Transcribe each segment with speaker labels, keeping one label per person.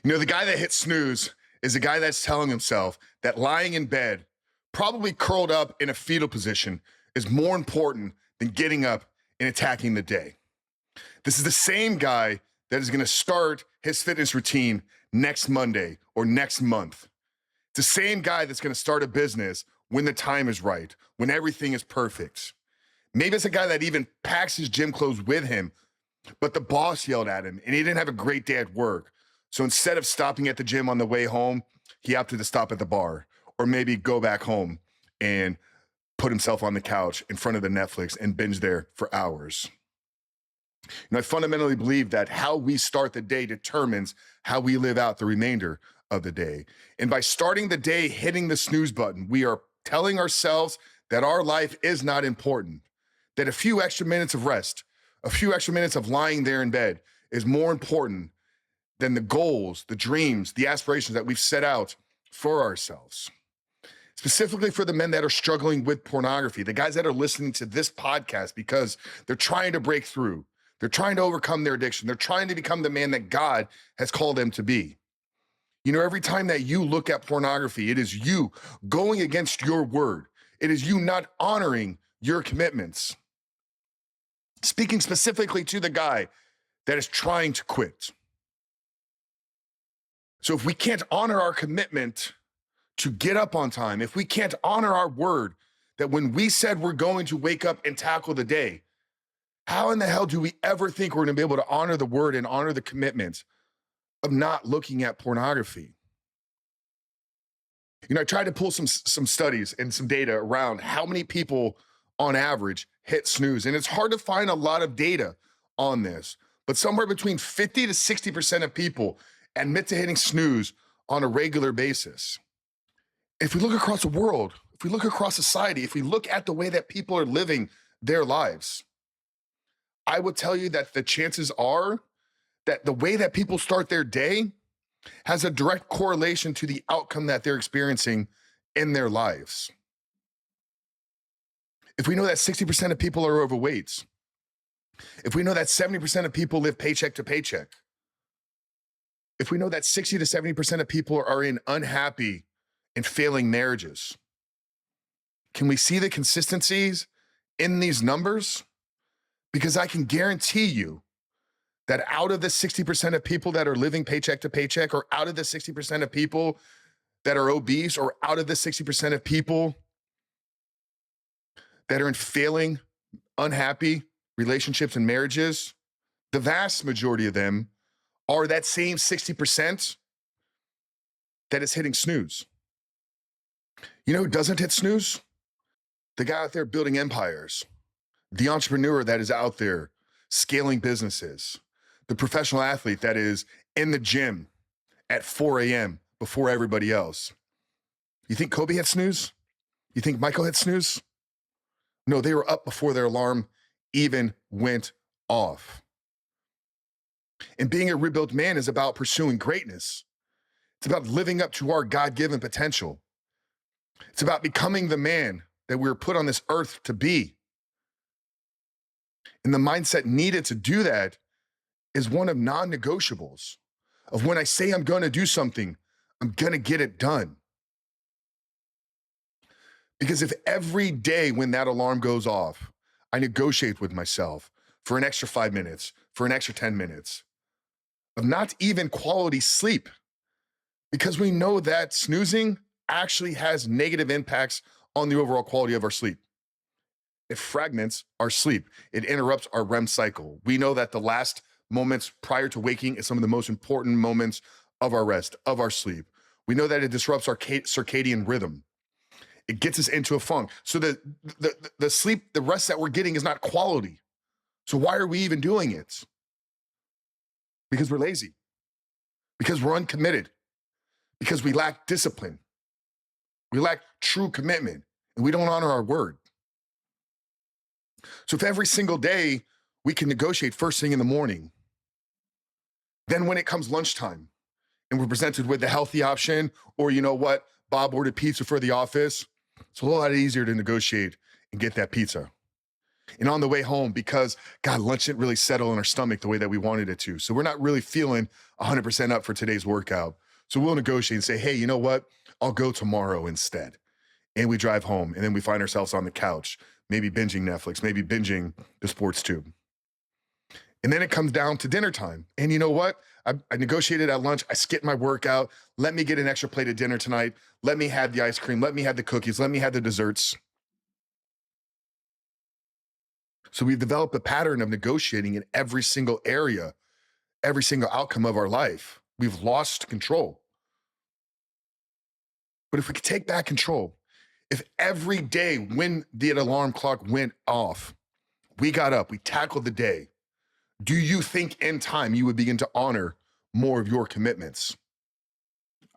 Speaker 1: The guy that hit snooze is a guy that's telling himself that lying in bed, probably curled up in a fetal position, is more important than getting up and attacking the day. This is the same guy that is going to start his fitness routine next Monday or next month. It's the same guy that's going to start a business when the time is right, when everything is perfect. Maybe it's a guy that even packs his gym clothes with him, but the boss yelled at him and he didn't have a great day at work. So instead of stopping at the gym on the way home, he opted to stop at the bar or maybe go back home and put himself on the couch in front of the Netflix and binge there for hours. I fundamentally believe that how we start the day determines how we live out the remainder of the day. And by starting the day hitting the snooze button, we are telling ourselves that our life is not important, that a few extra minutes of rest, a few extra minutes of lying there in bed is more important than the goals, the dreams, the aspirations that we've set out for ourselves. Specifically for the men that are struggling with pornography, the guys that are listening to this podcast because they're trying to break through. They're trying to overcome their addiction. They're trying to become the man that God has called them to be. Every time that you look at pornography, it is you going against your word. It is you not honoring your commitments. Speaking specifically to the guy that is trying to quit. So if we can't honor our commitment to get up on time, if we can't honor our word that when we said we're going to wake up and tackle the day, how in the hell do we ever think we're going to be able to honor the word and honor the commitment of not looking at pornography? I tried to pull some studies and some data around how many people on average hit snooze. And it's hard to find a lot of data on this, but somewhere between 50 to 60% of people admit to hitting snooze on a regular basis. If we look across the world, if we look across society, if we look at the way that people are living their lives, I would tell you that the chances are that the way that people start their day has a direct correlation to the outcome that they're experiencing in their lives. If we know that 60% of people are overweight, if we know that 70% of people live paycheck to paycheck, if we know that 60 to 70% of people are in unhappy and failing marriages, can we see the consistencies in these numbers? Because I can guarantee you that out of the 60% of people that are living paycheck to paycheck, or out of the 60% of people that are obese, or out of the 60% of people that are in failing, unhappy relationships and marriages, the vast majority of them are that same 60% that is hitting snooze. You know who doesn't hit snooze? The guy out there building empires, the entrepreneur that is out there scaling businesses, the professional athlete that is in the gym at 4 a.m. before everybody else. You think Kobe hit snooze? You think Michael hit snooze? No, they were up before their alarm even went off. And being a rebuilt man is about pursuing greatness. It's about living up to our God-given potential. It's about becoming the man that we were put on this earth to be. And the mindset needed to do that is one of non-negotiables, of when I say I'm going to do something, I'm going to get it done. Because if every day when that alarm goes off, I negotiate with myself for an extra 5 minutes, for an extra 10 minutes of not even quality sleep, because we know that snoozing actually has negative impacts on the overall quality of our sleep. It fragments our sleep. It interrupts our REM cycle. We know that the last moments prior to waking is some of the most important moments of our rest, of our sleep. We know that it disrupts our circadian rhythm. It gets us into a funk. So the sleep, the rest that we're getting is not quality. So why are we even doing it? Because we're lazy. Because we're uncommitted. Because we lack discipline. We lack true commitment. And we don't honor our word. So if every single day we can negotiate first thing in the morning, then when it comes lunchtime and we're presented with the healthy option, or you know what, Bob ordered pizza for the office, it's a whole lot easier to negotiate and get that pizza. And on the way home, because God, lunch didn't really settle in our stomach the way that we wanted it to. So we're not really feeling 100% up for today's workout. So we'll negotiate and say, hey, you know what? I'll go tomorrow instead. And we drive home, and then we find ourselves on the couch, maybe binging Netflix, maybe binging the sports tube. And then it comes down to dinner time. And you know what? I negotiated at lunch. I skipped my workout. Let me get an extra plate of dinner tonight. Let me have the ice cream. Let me have the cookies. Let me have the desserts. So we've developed a pattern of negotiating in every single area, every single outcome of our life. We've lost control. But if we could take back control, if every day when the alarm clock went off, we got up, we tackled the day, do you think in time you would begin to honor more of your commitments?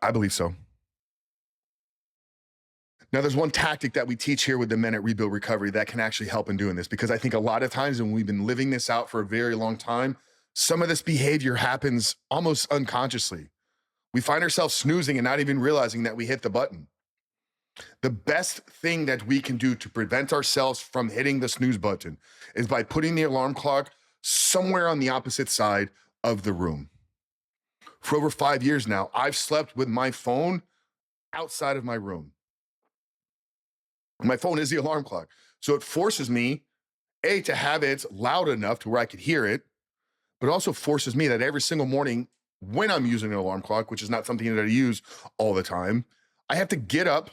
Speaker 1: I believe so. Now, there's one tactic that we teach here with the men at Rebuild Recovery that can actually help in doing this, because I think a lot of times when we've been living this out for a very long time, some of this behavior happens almost unconsciously. We find ourselves snoozing and not even realizing that we hit the button. The best thing that we can do to prevent ourselves from hitting the snooze button is by putting the alarm clock somewhere on the opposite side of the room. For over 5 years now, I've slept with my phone outside of my room. My phone is the alarm clock. So it forces me, A, to have it loud enough to where I could hear it, but it also forces me that every single morning when I'm using an alarm clock, which is not something that I use all the time, I have to get up,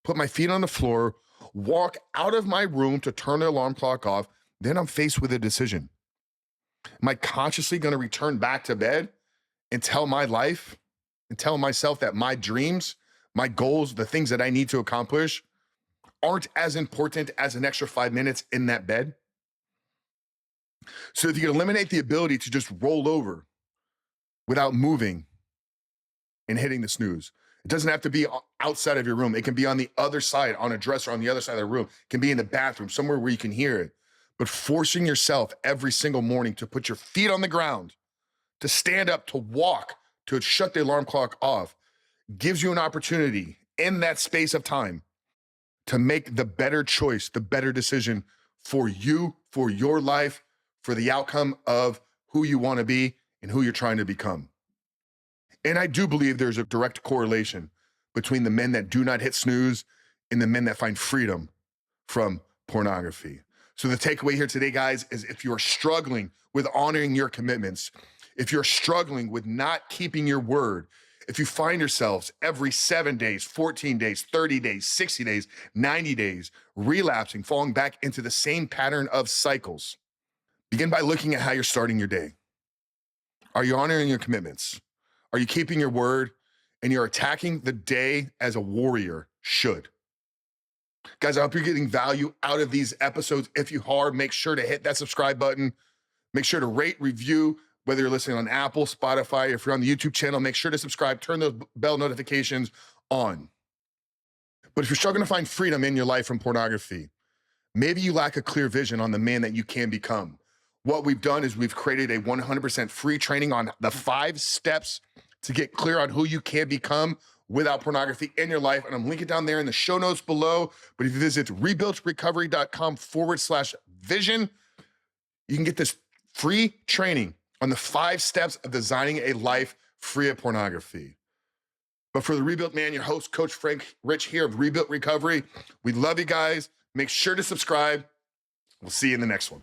Speaker 1: put my feet on the floor, walk out of my room to turn the alarm clock off. Then I'm faced with a decision. Am I consciously going to return back to bed and tell my life and tell myself that my dreams, my goals, the things that I need to accomplish aren't as important as an extra 5 minutes in that bed? So if you can eliminate the ability to just roll over without moving and hitting the snooze, it doesn't have to be outside of your room. It can be on the other side, on a dresser on the other side of the room. It can be in the bathroom, somewhere where you can hear it. But forcing yourself every single morning to put your feet on the ground, to stand up, to walk, to shut the alarm clock off, gives you an opportunity in that space of time to make the better choice, the better decision for you, for your life, for the outcome of who you want to be and who you're trying to become. And I do believe there's a direct correlation between the men that do not hit snooze and the men that find freedom from pornography. So the takeaway here today, guys, is if you're struggling with honoring your commitments, if you're struggling with not keeping your word, if you find yourselves every 7 days, 14 days, 30 days, 60 days, 90 days, relapsing, falling back into the same pattern of cycles, begin by looking at how you're starting your day. Are you honoring your commitments? Are you keeping your word? And you're attacking the day as a warrior should. Guys, I hope you're getting value out of these episodes. If you are, make sure to hit that subscribe button. Make sure to rate, review, whether you're listening on Apple, Spotify, if you're on the YouTube channel, make sure to subscribe, turn those bell notifications on. But if you're struggling to find freedom in your life from pornography, maybe you lack a clear vision on the man that you can become. What we've done is we've created a 100% free training on the 5 steps to get clear on who you can become without pornography in your life. And I'm linking down there in the show notes below. But if you visit rebuiltrecovery.com/vision, you can get this free training on the 5 steps of designing a life free of pornography. But for the Rebuilt Man, your host, Coach Frank Rich here of Rebuilt Recovery, we love you guys. Make sure to subscribe. We'll see you in the next one.